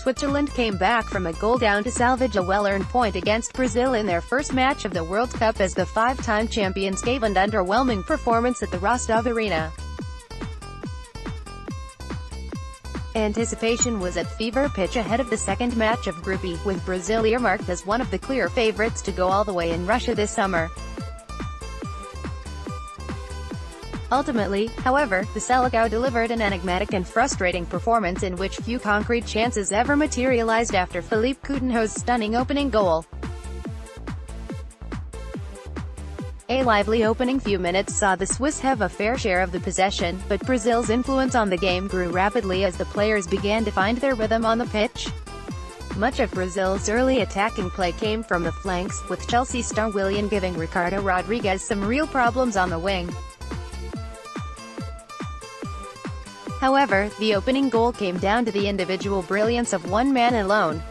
Switzerland came back from a goal down to salvage a well-earned point against Brazil in their first match of the World Cup as the five-time champions gave an underwhelming performance at the Rostov Arena. Anticipation was at fever pitch ahead of the second match of Group E, with Brazil earmarked as one of the clear favorites to go all the way in Russia this summer. Ultimately, however, the Selecao delivered an enigmatic and frustrating performance in which few concrete chances ever materialized after Philippe Coutinho's stunning opening goal. A lively opening few minutes saw the Swiss have a fair share of the possession, but Brazil's influence on the game grew rapidly as the players began to find their rhythm on the pitch. Much of Brazil's early attacking play came from the flanks, with Chelsea star Willian giving Ricardo Rodriguez some real problems on the wing. However, the opening goal came down to the individual brilliance of one man alone.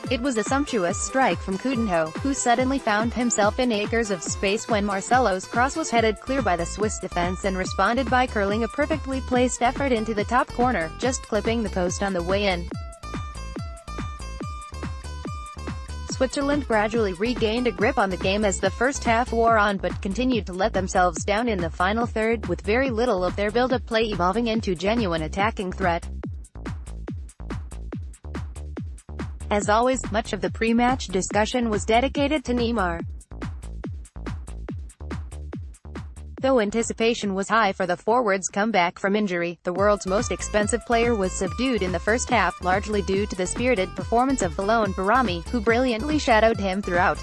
It was a sumptuous strike from Coutinho, who suddenly found himself in acres of space when Marcelo's cross was headed clear by the Swiss defense and responded by curling a perfectly placed effort into the top corner, just clipping the post on the way in. Switzerland gradually regained a grip on the game as the first half wore on but continued to let themselves down in the final third, with very little of their build-up play evolving into genuine attacking threat. As always, much of the pre-match discussion was dedicated to Neymar. Though anticipation was high for the forward's comeback from injury, the world's most expensive player was subdued in the first half, largely due to the spirited performance of the lone Barami, who brilliantly shadowed him throughout.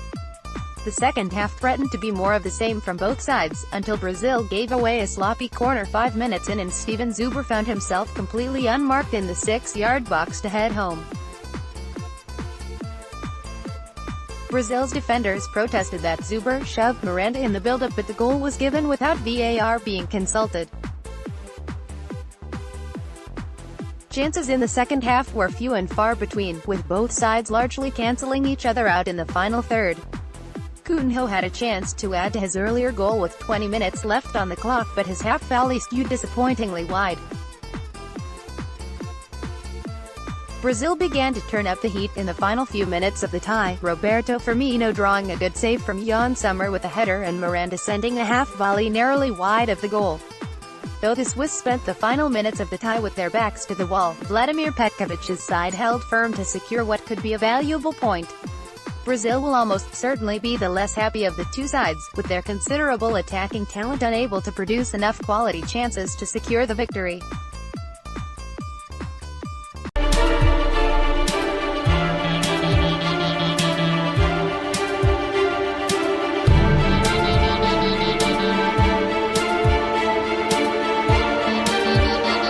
The second half threatened to be more of the same from both sides, until Brazil gave away a sloppy corner 5 minutes in and Steven Zuber found himself completely unmarked in the 6-yard box to head home. Brazil's defenders protested that Zuber shoved Miranda in the build-up, but the goal was given without VAR being consulted. Chances in the second half were few and far between, with both sides largely cancelling each other out in the final third. Coutinho had a chance to add to his earlier goal with 20 minutes left on the clock, but his half volley skewed disappointingly wide. Brazil began to turn up the heat in the final few minutes of the tie, Roberto Firmino drawing a good save from Jan Sommer with a header and Miranda sending a half-volley narrowly wide of the goal. Though the Swiss spent the final minutes of the tie with their backs to the wall, Vladimir Petkovic's side held firm to secure what could be a valuable point. Brazil will almost certainly be the less happy of the two sides, with their considerable attacking talent unable to produce enough quality chances to secure the victory.